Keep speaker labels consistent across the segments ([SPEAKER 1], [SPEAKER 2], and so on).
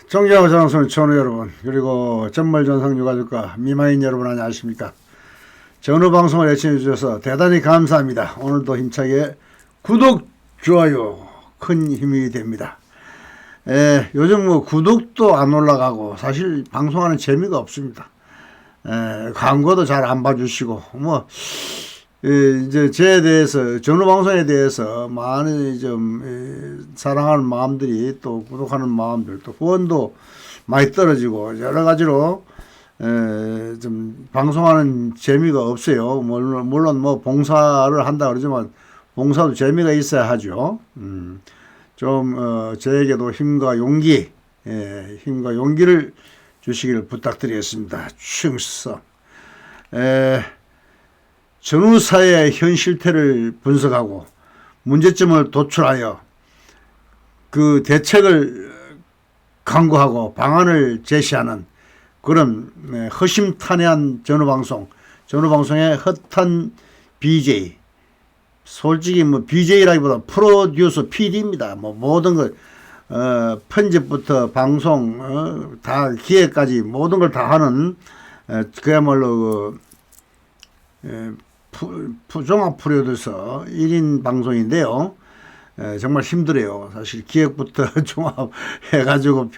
[SPEAKER 1] 존경하는 장성의 전우 여러분, 그리고 전말전상 유가족과 미마인 여러분 안녕하십니까. 전후 방송을 애청해 주셔서 대단히 감사합니다. 오늘도 힘차게 구독, 좋아요 큰 힘이 됩니다. 요즘 뭐 구독도 안 올라가고 사실 방송하는 재미가 없습니다. 광고도 잘 안 봐주시고 이제 저에 대해서 전후 방송에 대해서 많이 좀 사랑하는 마음들이 또 구독하는 마음들 또 후원도 많이 떨어지고 여러 가지로 좀 방송하는 재미가 없어요. 물론 뭐 봉사를 한다 그러지만 봉사도 재미가 있어야 하죠. 좀 저에게도 힘과 용기, 힘과 용기를 주시기를 부탁드리겠습니다. 충성. 전후사회의 현 실태를 분석하고 문제점을 도출하여 그 대책을 강구하고 방안을 제시하는 그런 허심탄회한 전후방송의 헛한 BJ, 솔직히 뭐 BJ라기보다 프로듀서 PD입니다. 뭐 모든 것 편집부터 방송 다 기획까지 모든 걸 다 하는 그야말로 종합 프로듀서 1인 방송인데요. 정말 힘들어요. 사실 기획부터 종합해가지고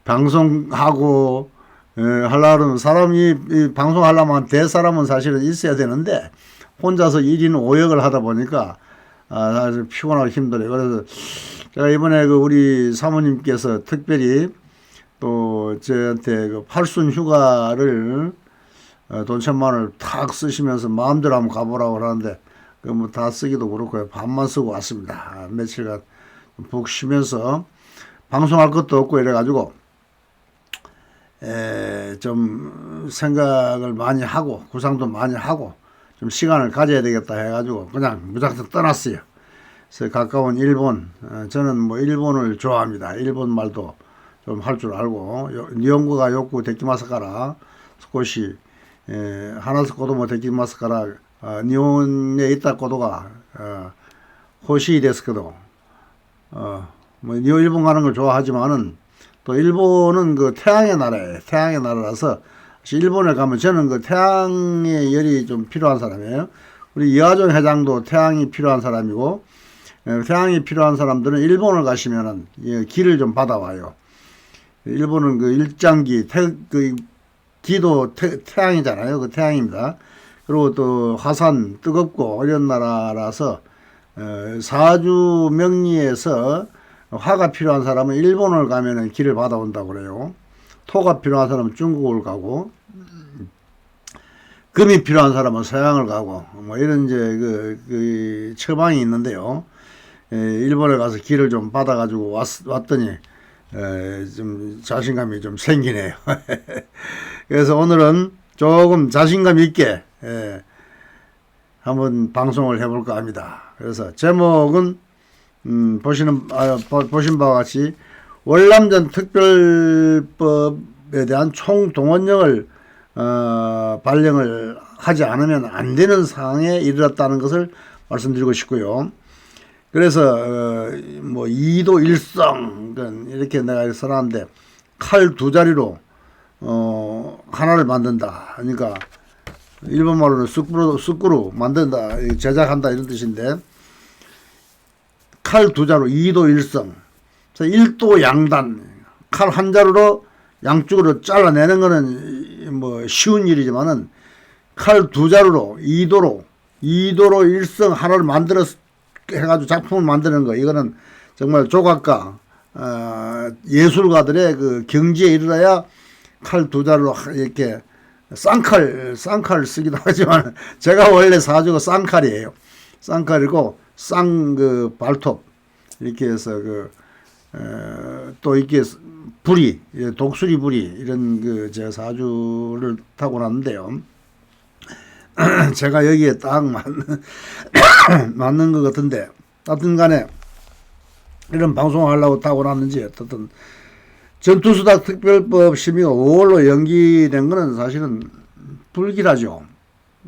[SPEAKER 1] 방송하고 하려면 사람이 방송하려면 될 사람은 사실은 있어야 되는데 혼자서 1인 5역을 하다 보니까 사실 피곤하고 힘들어요. 그래서 제가 이번에 우리 사모님께서 특별히 또 저한테 팔순 휴가를 돈 1,000만 원을 탁 쓰시면서 마음대로 한번 가보라고 하는데 뭐 다 쓰기도 그렇고요. 반만 쓰고 왔습니다. 며칠간 푹 쉬면서 방송할 것도 없고 이래가지고 좀 생각을 많이 하고 구상도 많이 하고 좀 시간을 가져야 되겠다 해가지고 그냥 무작정 떠났어요. 그래서 가까운 일본, 저는 뭐 일본을 좋아합니다. 일본 말도 좀 할 줄 알고 니혼고가 요쿠 데키마스카라 스코시 하나스 고도모 데키마스카라 니혼에 있다 고도가 호시 데스케도 뭐 일본 가는 걸 좋아하지만은 또 일본은 그 태양의 나라예요. 태양의 나라라서 일본에 가면 저는 그 태양의 열이 좀 필요한 사람이에요. 우리 이하정 회장도 태양이 필요한 사람이고 태양이 필요한 사람들은 일본을 가시면은 기를 좀 받아와요. 일본은 그 일장기 기도 태양이잖아요. 그 태양입니다. 그리고 또 화산 뜨겁고 이런 나라라서 사주 명리에서 화가 필요한 사람은 일본을 가면은 기를 받아온다고 그래요. 토가 필요한 사람은 중국을 가고 금이 필요한 사람은 서양을 가고 뭐 이런 이제 그 처방이 있는데요. 일본에 가서 기를 좀 받아가지고 왔더니 좀 자신감이 좀 생기네요. 그래서 오늘은 조금 자신감 있게 한번 방송을 해볼까 합니다. 그래서 제목은 보신 바와 같이 월남전 특별법에 대한 총동원령을 발령을 하지 않으면 안 되는 상황에 이르렀다는 것을 말씀드리고 싶고요. 그래서 뭐 이도 일성 이렇게 내가 써놨는데 칼 두 자리로 하나를 만든다. 그러니까 일본말로는 쑥구로 만든다, 제작한다 이런 뜻인데 칼 두 자루 이도 일성, 일도 양단, 칼 한 자루로 양쪽으로 잘라내는 거는 뭐 쉬운 일이지만은 칼 두 자루로 이도로 일성 하나를 만들어서 해가지고 작품을 만드는 거, 이거는 정말 조각가 예술가들의 그 경지에 이르러야 칼 두 자루로 이렇게 쌍칼 쓰기도 하지만 제가 원래 사주가 쌍칼이에요. 쌍칼이고 그 발톱 이렇게 해서 또 이렇게 부리, 독수리 부리 이런 제 사주를 타고났는데요. 제가 여기에 딱 맞는 것 같은데, 하여튼 간에 이런 방송을 하려고 타고났는지 어떻든 전투수단 특별법 심의가 5월로 연기된 거는 사실은 불길하죠.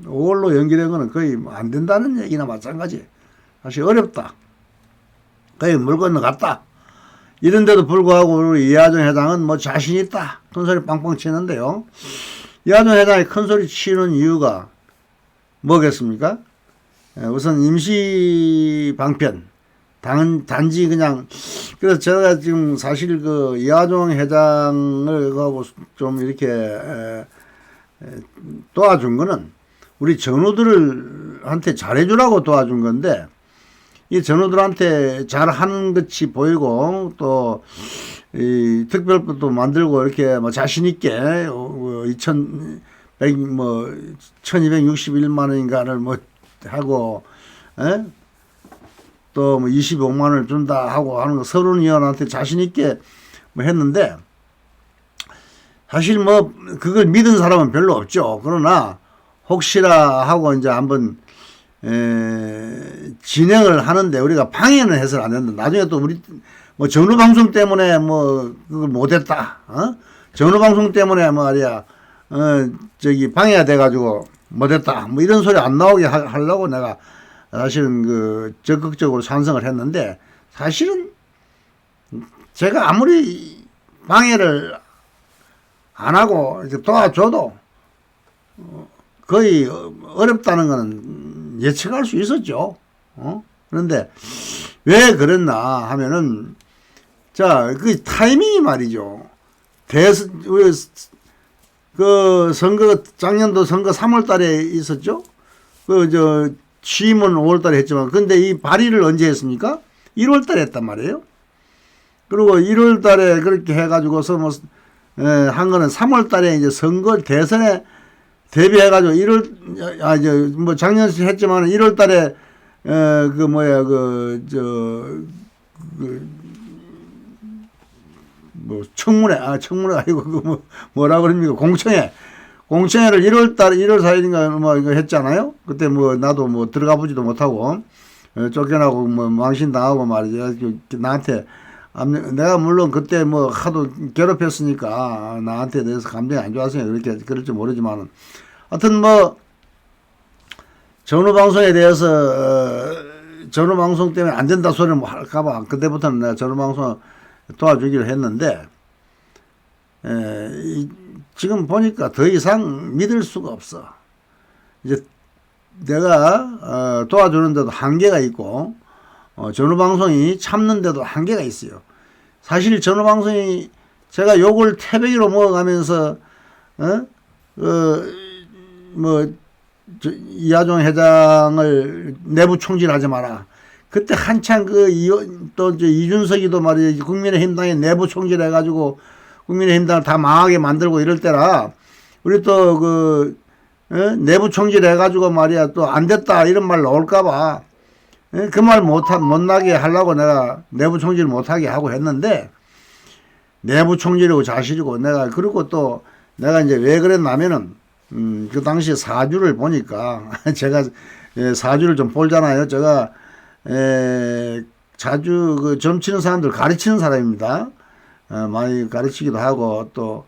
[SPEAKER 1] 5월로 연기된 거는 거의 안 된다는 얘기나 마찬가지. 사실 어렵다. 거의 물 건너갔다. 이런데도 불구하고 우리 이하정 회장은 뭐 자신 있다 큰소리 빵빵 치는데요. 이하정 회장이 큰소리 치는 이유가 뭐겠습니까? 우선 임시 방편 단지 그냥 그래서 제가 지금 사실 그 이하정 회장을 하고 좀 이렇게 도와준 거는 우리 전우들한테 잘해주라고 도와준 건데 이 전우들한테 잘하는 것이 보이고 또 이 특별법도 만들고 이렇게 뭐 자신 있게 1261만 원인가를 뭐 하고 또 뭐 25만 원을 준다 하고 하는 거 서른 의원한테 자신 있게 뭐 했는데 사실 뭐 그걸 믿은 사람은 별로 없죠. 그러나 혹시라 하고 이제 한번 진행을 하는데 우리가 방해는 해서는 안 된다. 나중에 또 우리 뭐 전후방송 때문에 뭐 그걸 못했다. 전후방송 때문에 말이야 저기 방해가 돼가지고 못했다. 뭐 이런 소리 안 나오게 하려고 내가 사실은 그 적극적으로 찬성을 했는데 사실은 제가 아무리 방해를 안 하고 이렇게 도와줘도 거의 어렵다는 거는 예측할 수 있었죠. 그런데 왜 그랬나 하면은 자, 그 타이밍이 말이죠. 우리 그 선거 작년도 선거 3월 달에 있었죠. 취임은 5월 달에 했지만 근데 이 발의를 언제 했습니까? 1월 달에 했단 말이에요. 그리고 1월 달에 그렇게 해 가지고서 뭐 한 거는 3월 달에 이제 선거 대선에 대비해 가지고 1월 이제 뭐 작년에 했지만 1월 달에 뭐 청문회 아니고 그 뭐라 그럽니까? 공청회를 1월 4일인가 뭐 이거 했잖아요. 그때 뭐 나도 뭐 들어가 보지도 못하고 쫓겨나고 뭐 망신당하고 말이죠. 나한테 내가 물론 그때 뭐 하도 괴롭혔으니까 나한테 대해서 감정이 안 좋았으니까 그렇게 그럴지 모르지만은 하여튼 뭐 전후방송에 대해서 전후방송 때문에 안 된다 소리를 뭐 할까봐 그때부터는 내가 전후방송 도와주기로 했는데 지금 보니까 더 이상 믿을 수가 없어. 이제 내가 도와주는데도 한계가 있고 전후방송이 참는데도 한계가 있어요. 사실 전후방송이 제가 욕을 태백이로 먹어가면서 이하정 회장을 내부 총질하지 마라. 그때 한창 또 이준석이도 말이야 국민의힘당에 내부 총질해가지고 국민의힘당을 다 망하게 만들고 이럴 때라 우리 또 내부 총질해가지고 말이야 또 안 됐다 이런 말 나올까봐 그 말 못 나게 하려고 내가 내부 총질 못하게 하고 했는데 내부 총질이고 자실이고 내가 그리고 또 내가 이제 왜 그랬냐면은 그 당시에 사주를 보니까 제가 사주를 좀 볼잖아요. 제가 자주 그 점치는 사람들 가르치는 사람입니다. 많이 가르치기도 하고 또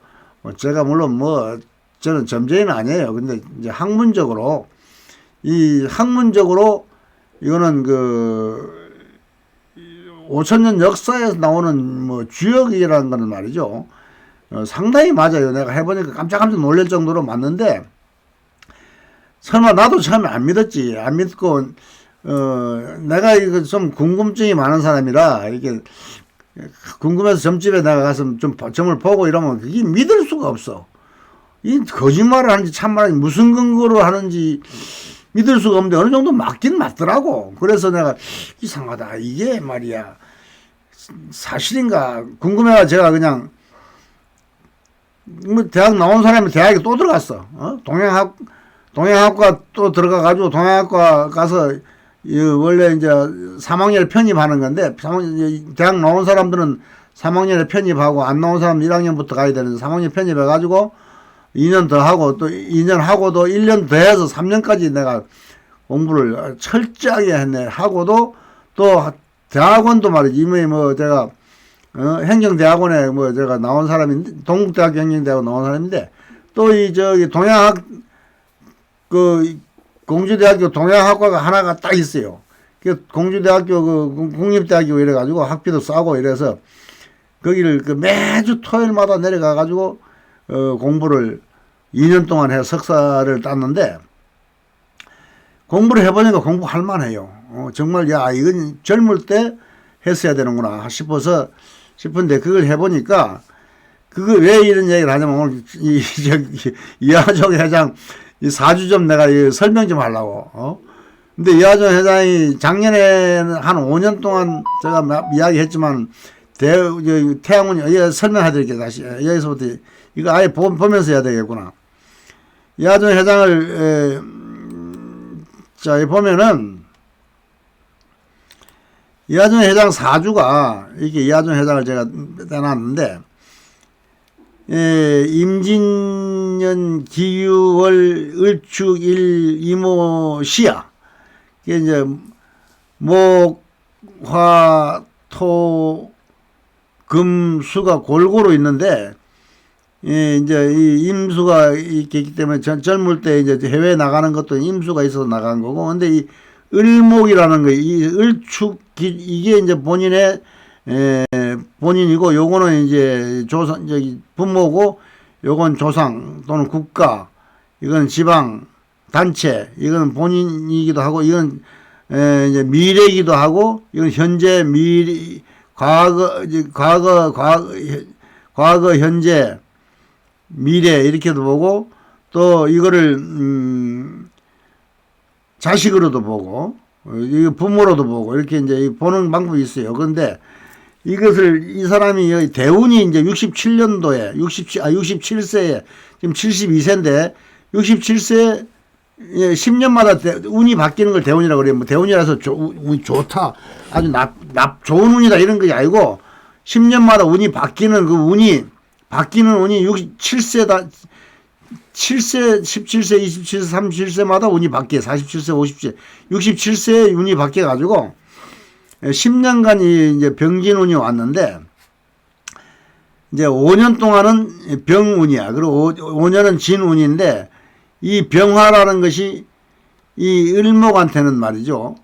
[SPEAKER 1] 제가 물론 뭐 저는 점쟁이는 아니에요. 근데 이제 학문적으로 이거는 5천년 역사에서 나오는 뭐 주역이라는 거는 말이죠. 상당히 맞아요. 내가 해보니까 깜짝깜짝 놀랄 정도로 맞는데 설마 나도 처음에 안 믿었지. 안 믿고 내가 이거 좀 궁금증이 많은 사람이라 이게 궁금해서 점집에 내가 가서 좀 점을 보고 이러면 그게 믿을 수가 없어. 이 거짓말을 하는지 참말하는지 무슨 근거로 하는지 믿을 수가 없는데 어느 정도 맞긴 맞더라고. 그래서 내가 이상하다. 이게 말이야 사실인가 궁금해가 제가 그냥 뭐 대학 나온 사람이 대학에 또 들어갔어. 동양학과 또 들어가가지고 동양학과 가서 원래 이제 3학년에 편입하는 건데 대학 나온 사람들은 3학년에 편입하고 안 나온 사람은 1학년부터 가야 되는데 3학년 편입해가지고 2년 더 하고 또 2년 하고도 1년 더 해서 3년까지 내가 공부를 철저하게 했네. 하고도 또 대학원도 말이지. 이미 뭐 제가 행정대학원에 뭐 제가 나온 사람인데 동국대학교 행정대학원 나온 사람인데 또 저기 동양학 공주대학교 동양학과가 하나가 딱 있어요. 공주대학교 국립대학교 이래가지고 학비도 싸고 이래서 거기를 그 매주 토요일마다 내려가 가지고 공부를 2년 동안 해 석사를 땄는데, 공부를 해보니까 공부할 만해요. 정말 야 이건 젊을 때 했어야 되는구나 싶은데, 그걸 해보니까 그거 왜 이런 얘기를 하냐면, 오늘 이하정 회장 이 사주 좀 내가 설명 좀 하려고. 근데 이하정 회장이 작년에 한 5년 동안 제가 이야기했지만, 태양운이 설명해 드릴게요. 다시 여기서부터 이거 아예 보면서 해야 되겠구나. 이하정 회장을 자, 여기 보면은 이하정 회장 사주가, 이렇게 이하정 회장을 제가 떼놨는데, 임진년 기유월 을축 일 이모 시야. 이게 이제 목, 화, 토, 금, 수가 골고루 있는데, 이제 이 임수가 있기 때문에 젊을 때 이제 해외 나가는 것도 임수가 있어서 나간 거고, 근데 이 을목이라는 거, 이 을축, 이게 이제 본인이고, 요거는 이제 조상, 부모고, 요건 조상 또는 국가, 이건 지방, 단체, 이건 본인이기도 하고, 이건 이제 미래이기도 하고, 이건 현재, 미래, 과거, 현재, 미래, 이렇게도 보고, 또 이거를 자식으로도 보고, 이거 부모로도 보고, 이렇게 이제 보는 방법이 있어요. 그런데 이것을, 이 사람이 대운이 이제 67년도에 67세에 지금 72세인데 67세 10년마다 운이 바뀌는 걸 대운이라고 그래요. 뭐 대운이라서 운이 좋다, 아주 좋은 운이다 이런 것이 아니고, 10년마다 운이 바뀌는 바뀌는 운이 67세다. 7세, 17세, 27세, 37세마다 운이 바뀌어요. 47세, 50세, 67세에 운이 바뀌어가지고 10년간 이제 병진운이 왔는데, 이제 5년 동안은 병운이야. 그리고 5년은 진운인데, 이 병화라는 것이 이 을목한테는 말이죠,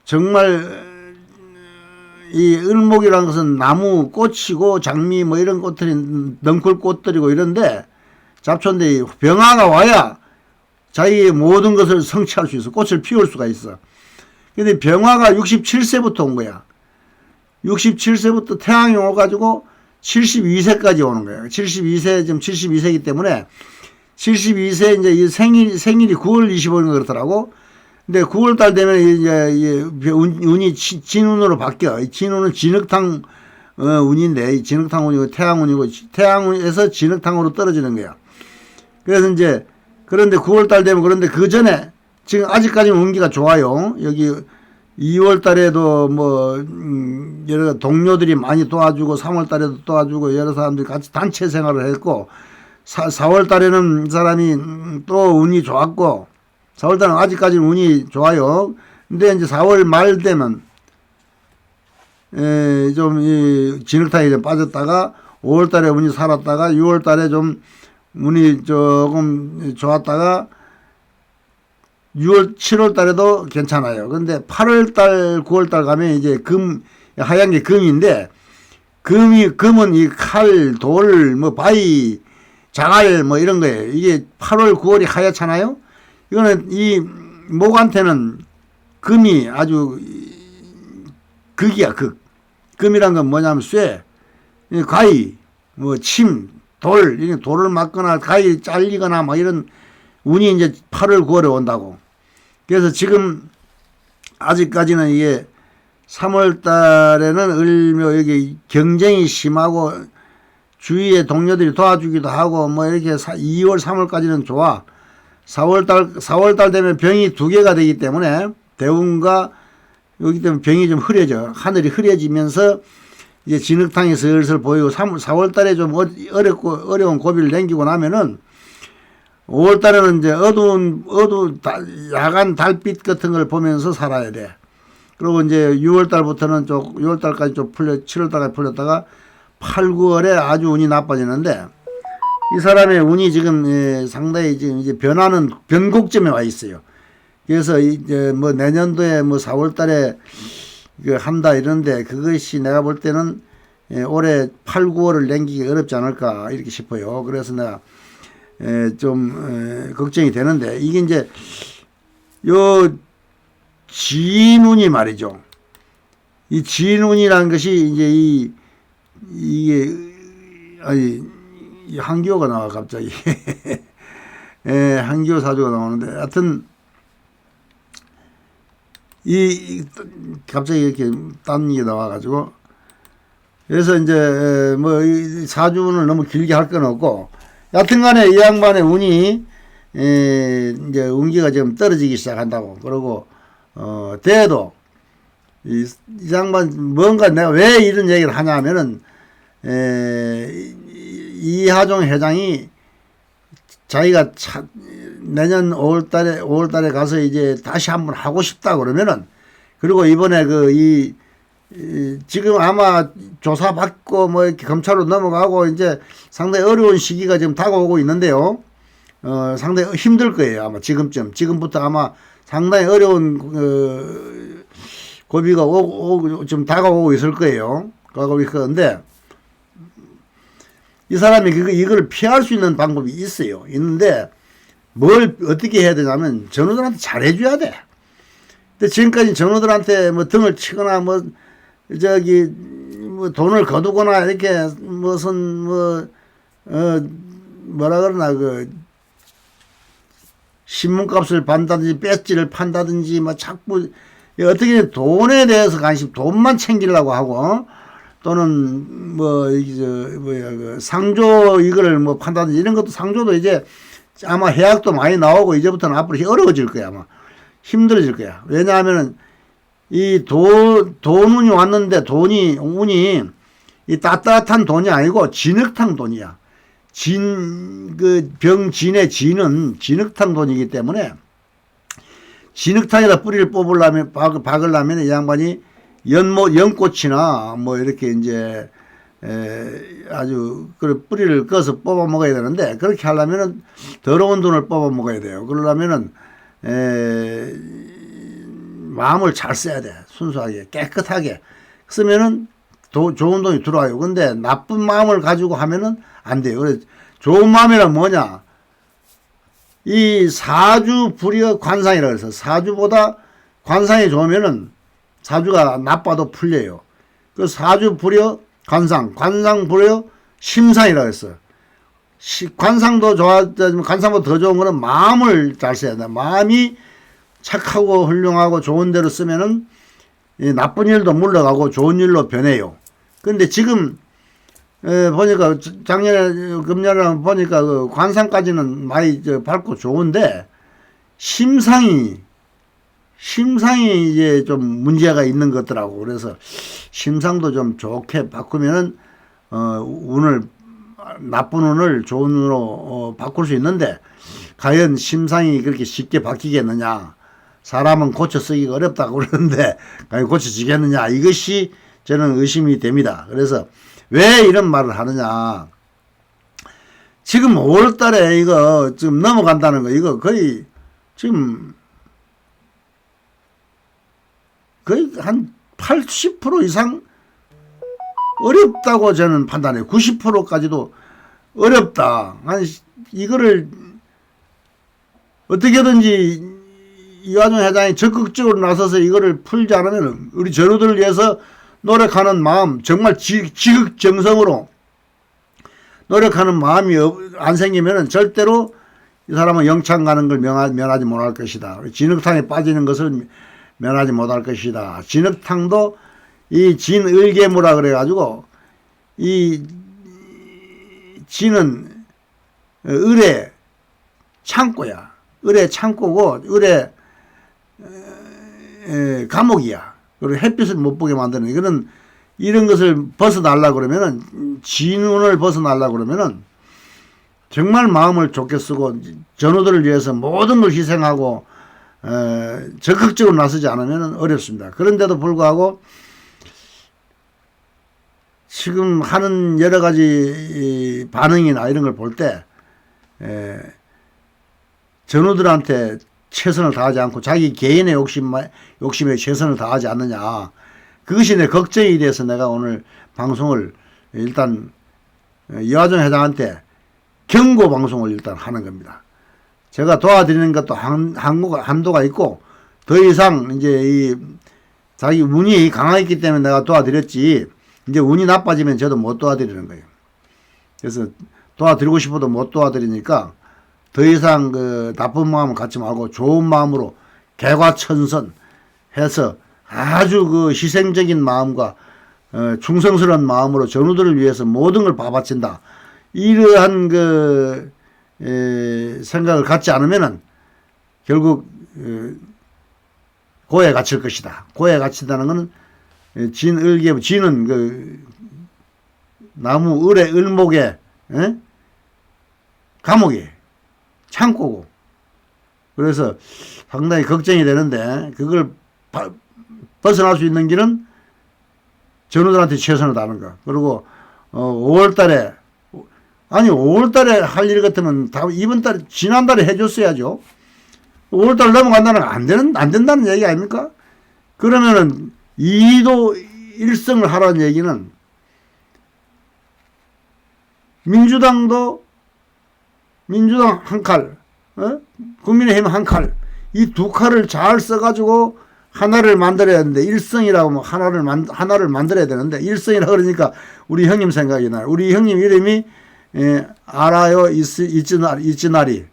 [SPEAKER 1] 정말 이 을목이라는 것은 나무 꽃이고 장미 뭐 이런 꽃들이, 넝쿨 꽃들이고 이런데, 잡초인데 병화가 와야 자기의 모든 것을 성취할 수 있어. 꽃을 피울 수가 있어. 근데 병화가 67세부터 온 거야. 67세부터 태양이 오가지고 72세까지 오는 거예요. 72세, 지금 72세이기 때문에 72세 이제 이 생일이 9월 25일 그렇더라고. 근데 9월달 되면 이제 운이 진운으로 바뀌어. 진운은 진흙탕 운인데, 이 진흙탕 운이고 태양운이고, 태양운에서 진흙탕으로 떨어지는 거야. 그래서 이제, 그런데 9월달 되면, 그런데 그 전에, 지금 아직까지는 운기가 좋아요. 여기 2월달에도 뭐, 여러 동료들이 많이 도와주고, 3월달에도 도와주고, 여러 사람들이 같이 단체 생활을 했고, 4월달에는 이 사람이 또 운이 좋았고, 4월달은 아직까지는 운이 좋아요. 근데 이제 4월 말 되면, 좀, 진흙탕이 좀 빠졌다가, 5월달에 운이 살았다가, 6월달에 좀 운이 조금 좋았다가, 7월달에도 괜찮아요. 근데 8월달, 9월달 가면 이제 하얀 게 금인데, 금은 이 칼, 돌, 뭐, 바위, 장알, 뭐 이런 거예요. 이게 8월, 9월이 하얗잖아요? 이거는 이 목한테는 금이 아주 극이야, 극. 금이란 건 뭐냐면 쇠, 가위, 뭐 침, 돌, 이런 돌을 맞거나 가위 잘리거나 뭐 이런 운이 이제 8월, 9월에 온다고. 그래서 지금 아직까지는 이게 3월 달에는 을묘 여기 경쟁이 심하고 주위에 동료들이 도와주기도 하고 뭐 이렇게 2월, 3월까지는 좋아. 4월달 되면 병이 두 개가 되기 때문에 대운과 여기 때문에 병이 좀 흐려져. 하늘이 흐려지면서 이제 진흙탕이 슬슬 보이고 4월달에 좀 어려운 고비를 넘기고 나면은 5월달에는 이제 야간 달빛 같은 걸 보면서 살아야 돼. 그리고 이제 6월달부터는 6월달까지 좀 7월달까지 풀렸다가 8, 9월에 아주 운이 나빠지는데 이 사람의 운이 지금 상당히 지금 이제 변곡점에 와 있어요. 그래서 이제 뭐 내년도에 뭐 4월달에 한다 이런데 그것이 내가 볼 때는 올해 8, 9월을 남기기 어렵지 않을까 이렇게 싶어요. 그래서 내가 좀 걱정이 되는데, 이게 이제 요 진운이 말이죠. 이 진운이라는 것이 이제 이게 아니 한기호가 나와 갑자기. 한기호 사주가 나오는데, 하여튼 갑자기 이렇게 딴 게 나와가지고, 그래서 이제 뭐 이 사주운을 너무 길게 할 건 없고, 여튼간에 이 양반의 운이 이제 운기가 지금 떨어지기 시작한다고. 그러고 대도 이 양반 뭔가 내가 왜 이런 얘기를 하냐 하면은 이하종 회장이 자기가 내년 5월달에 가서 이제 다시 한번 하고 싶다 그러면은, 그리고 이번에 지금 아마 조사받고 뭐 이렇게 검찰로 넘어가고 이제 상당히 어려운 시기가 지금 다가오고 있는데요. 상당히 힘들 거예요. 아마 지금부터 아마 상당히 어려운 고비가 좀 다가오고 있을 거예요. 다가오고 있는데, 이 사람이 이걸 피할 수 있는 방법이 있는데, 뭘 어떻게 해야 되냐면 전우들한테 잘해줘야 돼. 근데 지금까지 전우들한테 뭐 등을 치거나 뭐 돈을 거두거나 이렇게 무슨 뭐라 그러나 신문값을 판다든지 배지를 판다든지 뭐 자꾸 어떻게 돈에 대해서 돈만 챙기려고 하고, 또는 상조 이거를 뭐 판다든지 이런 것도, 상조도 이제 아마 해약도 많이 나오고 이제부터는 앞으로 어려워질 거야. 아마 힘들어질 거야. 왜냐하면은 이 돈운이 왔는데, 운이 이 따뜻한 돈이 아니고 진흙탕 돈이야. 병진의 진은 진흙탕 돈이기 때문에, 진흙탕에다 뿌리를 박으려면 이 양반이 연꽃이나 뭐 이렇게 이제 아주 그 뿌리를 꺼서 뽑아 먹어야 되는데, 그렇게 하려면은 더러운 돈을 뽑아 먹어야 돼요. 그러려면은 마음을 잘 써야 돼. 순수하게 깨끗하게 쓰면은 좋은 돈이 들어와요. 근데 나쁜 마음을 가지고 하면은 안 돼요. 그래서 좋은 마음이란 뭐냐, 이 사주 불여 관상이라고 해서, 사주보다 관상이 좋으면은 사주가 나빠도 풀려요. 그 사주 불여 관상 불여 심상이라고 했어요. 관상도 좋았지만 관상보다 더 좋은 거는 마음을 잘 써야 돼. 마음이 착하고 훌륭하고 좋은 대로 쓰면은 나쁜 일도 물러가고 좋은 일로 변해요. 근데 지금 보니까 작년에 금년에 보니까 그 관상까지는 많이 밝고 좋은데, 심상이 이제 좀 문제가 있는 것더라고. 그래서 심상도 좀 좋게 바꾸면은 나쁜 운을 좋은 운으로 바꿀 수 있는데, 과연 심상이 그렇게 쉽게 바뀌겠느냐, 사람은 고쳐 쓰기가 어렵다고 그러는데 과연 고쳐지겠느냐, 이것이 저는 의심이 됩니다. 그래서 왜 이런 말을 하느냐, 지금 5월달에 이거 지금 넘어간다는 거, 이거 거의 한 80% 이상 어렵다고 저는 판단해요. 90%까지도 어렵다. 이거를 어떻게든지 이하종 회장이 적극적으로 나서서 이거를 풀지 않으면 우리 전우들을 위해서 노력하는 마음, 정말 지극정성으로 노력하는 마음이 안 생기면은 절대로 이 사람은 영창 가는 걸 면하지 못할 것이다. 진흙탕에 빠지는 것을 면하지 못할 것이다. 진흙탕도 이 진을계무라 그래가지고, 이 진은 을의 창고야. 을의 창고고, 을의 감옥이야. 그리고 햇빛을 못 보게 만드는, 이거는 이런 것을 벗어나려고 그러면은, 진운을 벗어나려고 그러면은 정말 마음을 좋게 쓰고 전우들을 위해서 모든 걸 희생하고 적극적으로 나서지 않으면 어렵습니다. 그런데도 불구하고 지금 하는 여러 가지 반응이나 이런 걸 볼 때 전우들한테 최선을 다하지 않고 자기 개인의 욕심에 최선을 다하지 않느냐, 그것이 내 걱정이 돼서 내가 오늘 방송을 일단 이화정 회장한테 경고 방송을 일단 하는 겁니다. 제가 도와드리는 것도 한도가 있고 더 이상 이제 이 자기 운이 강하기 때문에 내가 도와드렸지 이제 운이 나빠지면 저도 못 도와드리는 거예요. 그래서 도와드리고 싶어도 못 도와드리니까 더 이상 그 나쁜 마음을 갖지 말고 좋은 마음으로 개과천선 해서 아주 그 희생적인 마음과 충성스러운 마음으로 전우들을 위해서 모든 걸 바바친다. 이러한 그 생각을 갖지 않으면은 결국 고에 갇힐 것이다. 고에 갇힌다는 것은 진은 그 나무 을의 을목에 감옥이 창고고 그래서 상당히 걱정이 되는데 그걸 벗어날 수 있는 길은 전우들한테 최선을 다하는 거. 그리고 5월달에 아니 5월달에 할 일 같으면 다 이번 달 지난달에 해줬어야죠. 5월달 넘어간다는 건 안 된다는 얘기 아닙니까? 그러면은 2도 1성을 하라는 얘기는 민주당 한 칼, 국민의힘 한 칼, 이 두 칼을 잘 써가지고 하나를 만들어야 되는데 일성이라고 뭐 하나를 만들어야 되는데 일성이라 그러니까 우리 형님 생각이 나요. 우리 형님 이름이 알아요 이찌나리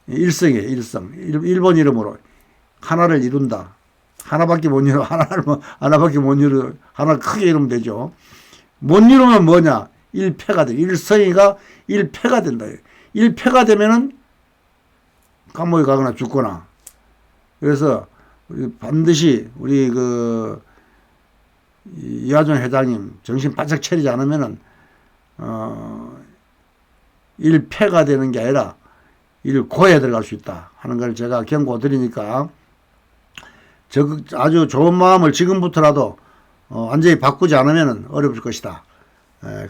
[SPEAKER 1] 일성이에요. 일성 일본 이름으로 하나를 이룬다. 하나밖에 못 이루 하나밖에 못 이루 하나 크게 이루면 되죠. 못 이루면 뭐냐? 일패가 돼. 일성이가 일패가 된다. 일패가 되면은 감옥에 가거나 죽거나. 그래서 반드시 우리 그 이화정 회장님 정신 바짝 차리지 않으면은 일패가 되는 게 아니라 일고에 들어갈 수 있다 하는 걸 제가 경고 드리니까 아주 좋은 마음을 지금부터라도 완전히 바꾸지 않으면 어려울 것이다.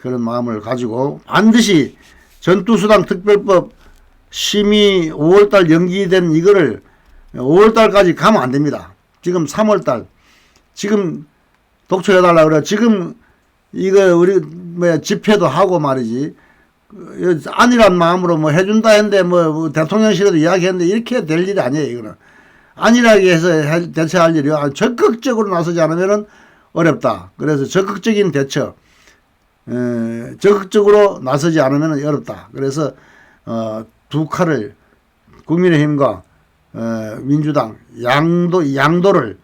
[SPEAKER 1] 그런 마음을 가지고 반드시 전투수당 특별법 심의 5월달 연기된 이거를 5월달까지 가면 안 됩니다. 지금 3월달 지금 독촉해달라 그래. 지금 이거 우리 집회도 하고 말이지. 아니란 마음으로 뭐 해준다 했는데 뭐 대통령실에도 이야기했는데 이렇게 될 일이 아니에요. 이거는 안일하게 해서 대처할 일이요. 적극적으로 나서지 않으면 어렵다. 그래서 적극적인 대처, 적극적으로 나서지 않으면 어렵다. 그래서 두 칼을 국민의힘과 민주당 양도를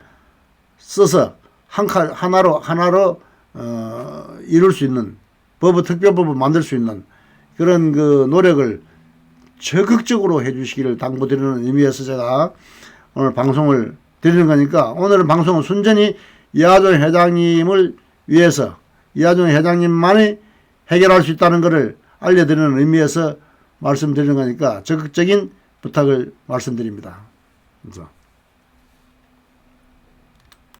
[SPEAKER 1] 써서 하나로 이룰 수 있는 특별법을 만들 수 있는 그런 그 노력을 적극적으로 해주시기를 당부드리는 의미에서 제가 오늘 방송을 드리는 거니까 오늘은 방송은 순전히 이화정 회장님을 위해서 이화정 회장님만이 해결할 수 있다는 것을 알려드리는 의미에서 말씀드리는 거니까 적극적인 부탁을 말씀드립니다. 그래서